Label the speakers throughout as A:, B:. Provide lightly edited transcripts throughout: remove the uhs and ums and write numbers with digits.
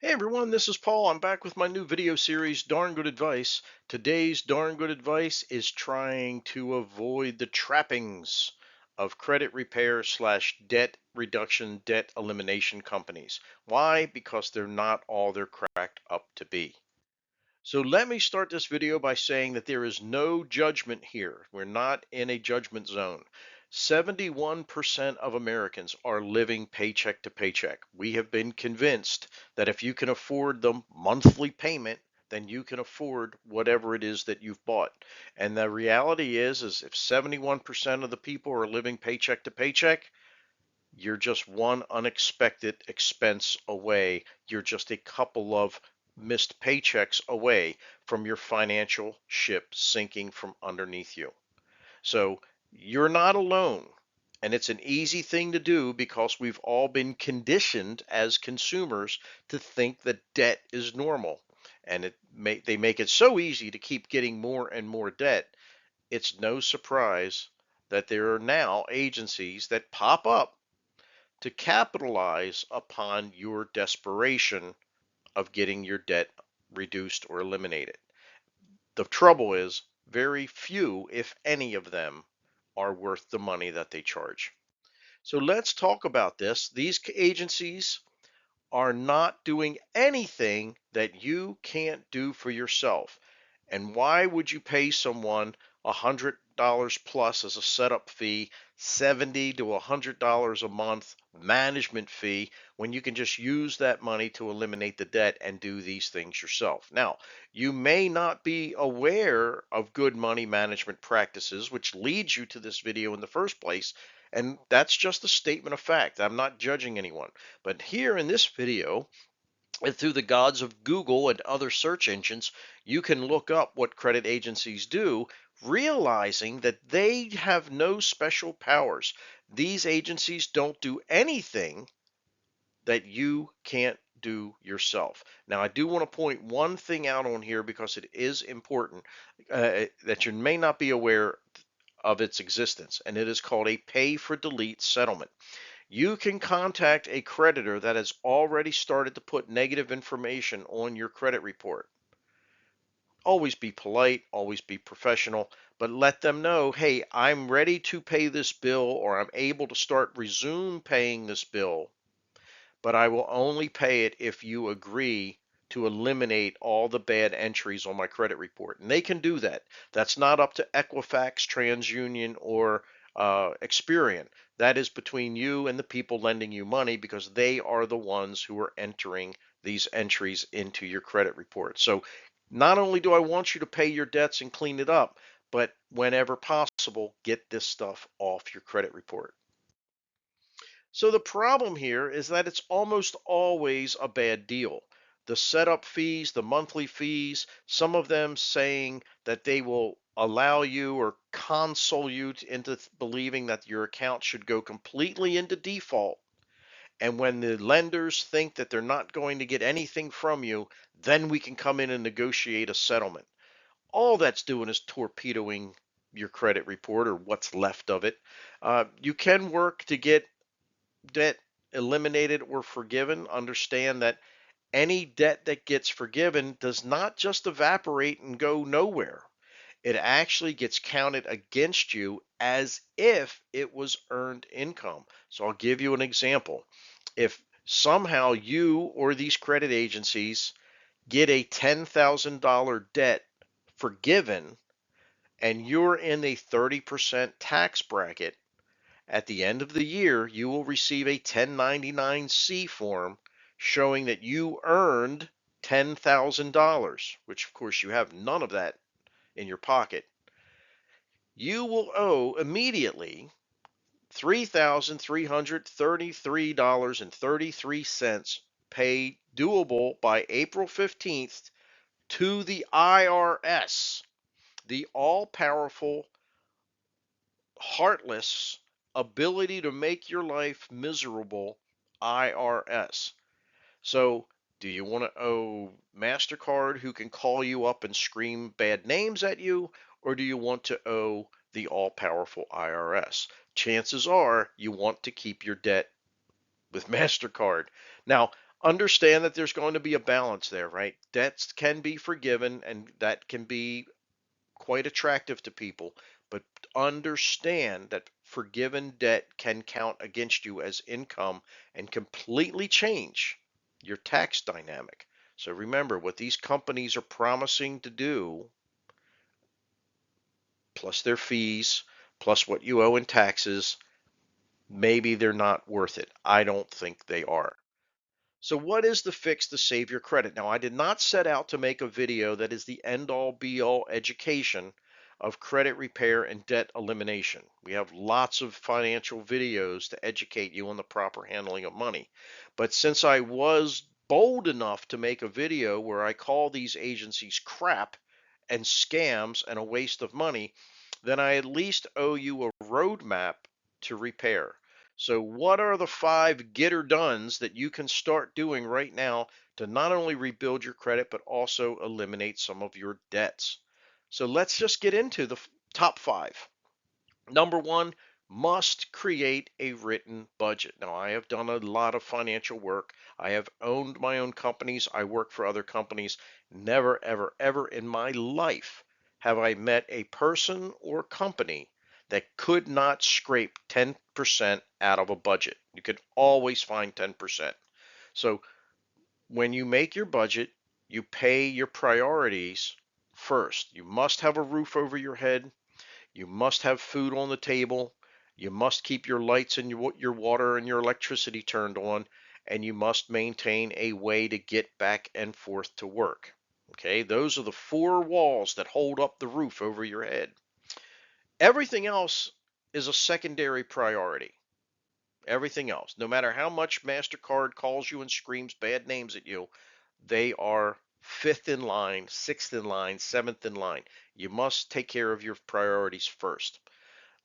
A: Hey everyone, this is Paul. I'm back with my new video series, Darn Good Advice. Today's Darn Good Advice is trying to avoid the trappings of credit repair slash debt reduction, debt elimination companies. Why? Because they're not all they're cracked up to be. So let me start this video by saying that there is no judgment here. We're not in a judgment zone. 71% of Americans are living paycheck to paycheck. We have been convinced that if you can afford the monthly payment, then you can afford whatever it is that you've bought. And the reality is if 71% of the people are living paycheck to paycheck, you're just one unexpected expense away. You're just a couple of missed paychecks away from your financial ship sinking from underneath you. So you're not alone. And it's an easy thing to do because we've all been conditioned as consumers to think that debt is normal. And they make it so easy to keep getting more and more debt. It's no surprise that there are now agencies that pop up to capitalize upon your desperation of getting your debt reduced or eliminated. The trouble is, very few, if any of them, are worth the money that they charge. So let's talk about this. These agencies are not doing anything that you can't do for yourself. And why would you pay someone $100 plus as a setup fee, $70 to $100 a month management fee, when you can just use that money to eliminate the debt and do these things yourself? Now, you may not be aware of good money management practices, which leads you to this video in the first place. And that's just a statement of fact. I'm not judging anyone. But here in this video, and through the gods of Google and other search engines, you can look up what credit agencies do, realizing that they have no special powers. These agencies don't do anything that you can't do yourself. Now, I do want to point one thing out on here because it is important that you may not be aware of its existence, and it is called a pay for delete settlement. You can contact a creditor that has already started to put negative information on your credit report. Always be polite, always be professional, but let them know, hey, I'm ready to pay this bill, or I'm able to resume paying this bill, but I will only pay it if you agree to eliminate all the bad entries on my credit report. And they can do that. That's not up to Equifax, TransUnion, or Experian. That is between you and the people lending you money, because they are the ones who are entering these entries into your credit report. So not only do I want you to pay your debts and clean it up, but whenever possible, get this stuff off your credit report. So the problem here is that it's almost always a bad deal. The setup fees, the monthly fees, some of them saying that they will allow you or console you into believing that your account should go completely into default. And when the lenders think that they're not going to get anything from you, then we can come in and negotiate a settlement. All that's doing is torpedoing your credit report, or what's left of it. You can work to get debt eliminated or forgiven. Understand that any debt that gets forgiven does not just evaporate and go nowhere. It actually gets counted against you as if it was earned income. So I'll give you an example. If somehow you or these credit agencies get a $10,000 debt forgiven and you're in a 30% tax bracket, at the end of the year, you will receive a 1099-C form showing that you earned $10,000, which of course you have none of that in your pocket. You will owe immediately $3,333.33, paid doable by April 15th to the IRS, the all-powerful, heartless ability to make your life miserable IRS. So, do you want to owe MasterCard, who can call you up and scream bad names at you, or do you want to owe the all powerful IRS? Chances are you want to keep your debt with MasterCard. Now, Understand that there's going to be a balance there, right? Debts can be forgiven and that can be quite attractive to people, but understand that forgiven debt can count against you as income and completely change your tax dynamic. So remember what these companies are promising to do, plus their fees, plus what you owe in taxes, maybe they're not worth it. I don't think they are. So what is the fix to save your credit? Now, I did not set out to make a video that is the end all be all education of credit repair and debt elimination. We have lots of financial videos to educate you on the proper handling of money. But since I was bold enough to make a video where I call these agencies crap and scams and a waste of money, then I at least owe you a roadmap to repair. So, what are the 5 get-or-dones that you can start doing right now to not only rebuild your credit, but also eliminate some of your debts? So, let's just get into the top 5. Number one, must create a written budget. Now, I have done a lot of financial work. I have owned my own companies. I work for other companies. Never, ever, ever in my life have I met a person or company that could not scrape 10% out of a budget. You could always find 10%. So when you make your budget, you pay your priorities first. You must have a roof over your head. You must have food on the table. You must keep your lights and your water and your electricity turned on. And you must maintain a way to get back and forth to work. Okay, those are the 4 walls that hold up the roof over your head. Everything else is a secondary priority. Everything else, no matter how much MasterCard calls you and screams bad names at you, they are fifth in line, sixth in line, seventh in line. You must take care of your priorities first.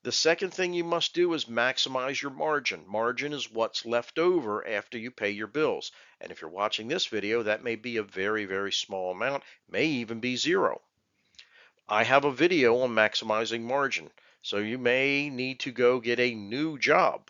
A: The second thing you must do is maximize your margin. Margin is what's left over after you pay your bills. And if you're watching this video, that may be a very, very small amount, may even be zero. I have a video on maximizing margin. So you may need to go get a new job.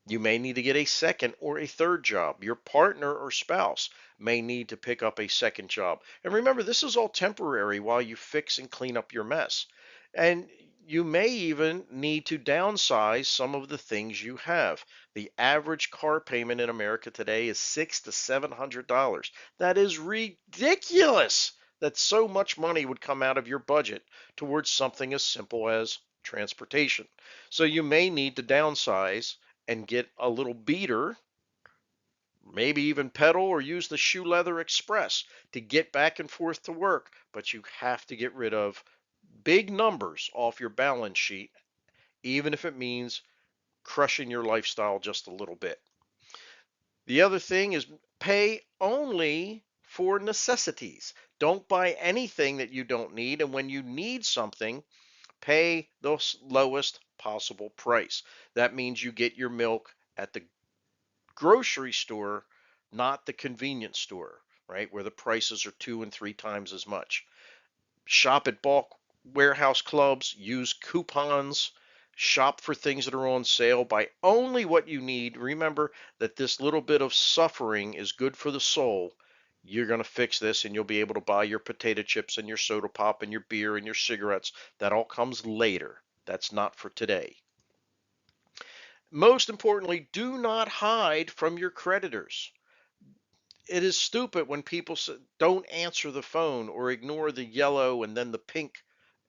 A: You may need to get a second or a third job. Your partner or spouse may need to pick up a second job. And remember, this is all temporary while you fix and clean up your mess. And you may even need to downsize some of the things you have. The average car payment in America today is $600 to $700. That is ridiculous that so much money would come out of your budget towards something as simple as transportation. So you may need to downsize and get a little beater, maybe even pedal or use the shoe leather express to get back and forth to work. But you have to get rid of big numbers off your balance sheet, even if it means crushing your lifestyle just a little bit. The other thing is pay only for necessities. Don't buy anything that you don't need. And when you need something, pay the lowest possible price. That means you get your milk at the grocery store, not the convenience store, right? Where the prices are 2 and 3 times as much. Shop at bulk warehouse clubs, use coupons, shop for things that are on sale, buy only what you need. Remember that this little bit of suffering is good for the soul. You're going to fix this and you'll be able to buy your potato chips and your soda pop and your beer and your cigarettes. That all comes later. That's not for today. Most importantly, do not hide from your creditors. It is stupid when people don't answer the phone or ignore the yellow and then the pink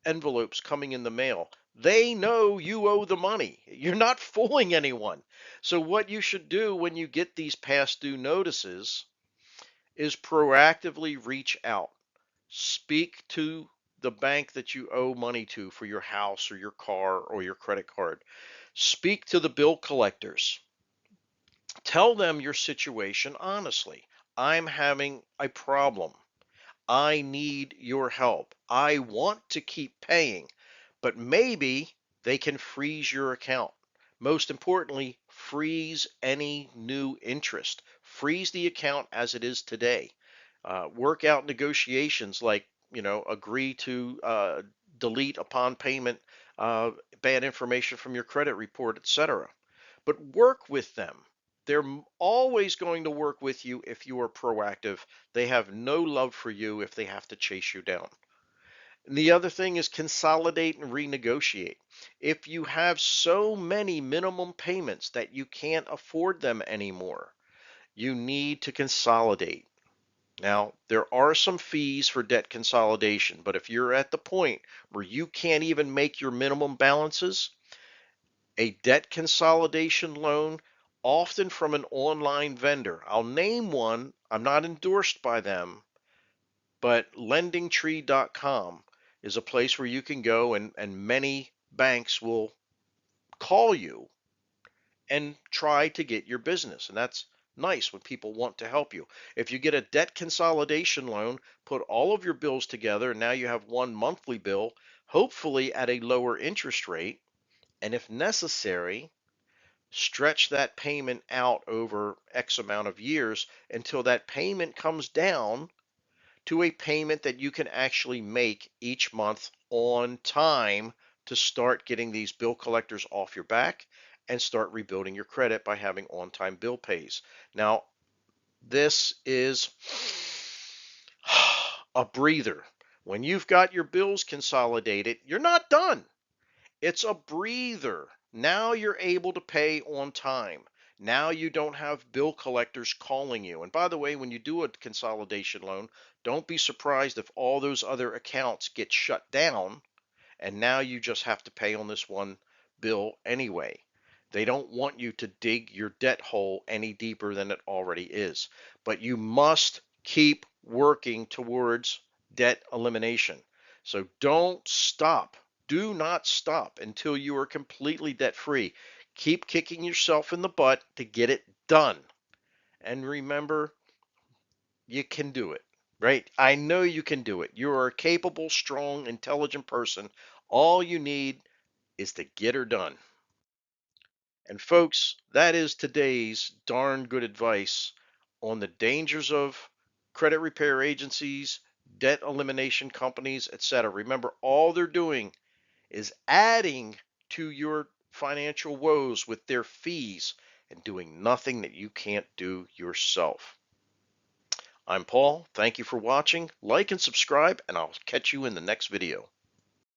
A: envelopes coming in the mail. They know you owe the money. You're not fooling anyone. So, what you should do when you get these past due notices is proactively reach out. Speak to the bank that you owe money to for your house or your car or your credit card. Speak to the bill collectors. Tell them your situation honestly. I'm having a problem. I need your help. I want to keep paying, but maybe they can freeze your account. Most importantly, freeze any new interest. Freeze the account as it is today. Work out negotiations like, agree to delete upon payment bad information from your credit report, etc. But work with them. They're always going to work with you if you are proactive. They have no love for you if they have to chase you down. And the other thing is consolidate and renegotiate. If you have so many minimum payments that you can't afford them anymore, you need to consolidate. Now, there are some fees for debt consolidation, but if you're at the point where you can't even make your minimum balances, a debt consolidation loan, often from an online vendor, I'll name one, I'm not endorsed by them, but lendingtree.com is a place where you can go, and many banks will call you and try to get your business. And that's nice when people want to help you. If you get a debt consolidation loan, put all of your bills together, and now you have one monthly bill, hopefully at a lower interest rate. And if necessary, stretch that payment out over X amount of years until that payment comes down to a payment that you can actually make each month on time to start getting these bill collectors off your back and start rebuilding your credit by having on time bill pays. Now, this is a breather. When you've got your bills consolidated, you're not done. It's a breather. Now you're able to pay on time. Now you don't have bill collectors calling you. And by the way, when you do a consolidation loan, don't be surprised if all those other accounts get shut down and now you just have to pay on this one bill anyway. They don't want you to dig your debt hole any deeper than it already is. But you must keep working towards debt elimination. So don't stop. Do not stop until you are completely debt free. Keep kicking yourself in the butt to get it done. And remember, you can do it, right? I know you can do it. You are a capable, strong, intelligent person. All you need is to get her done. And folks, that is today's darn good advice on the dangers of credit repair agencies, debt elimination companies, etc. Remember, all they're doing is adding to your financial woes with their fees and doing nothing that you can't do yourself. I'm Paul. Thank you for watching. Like and subscribe, and I'll catch you in the next video.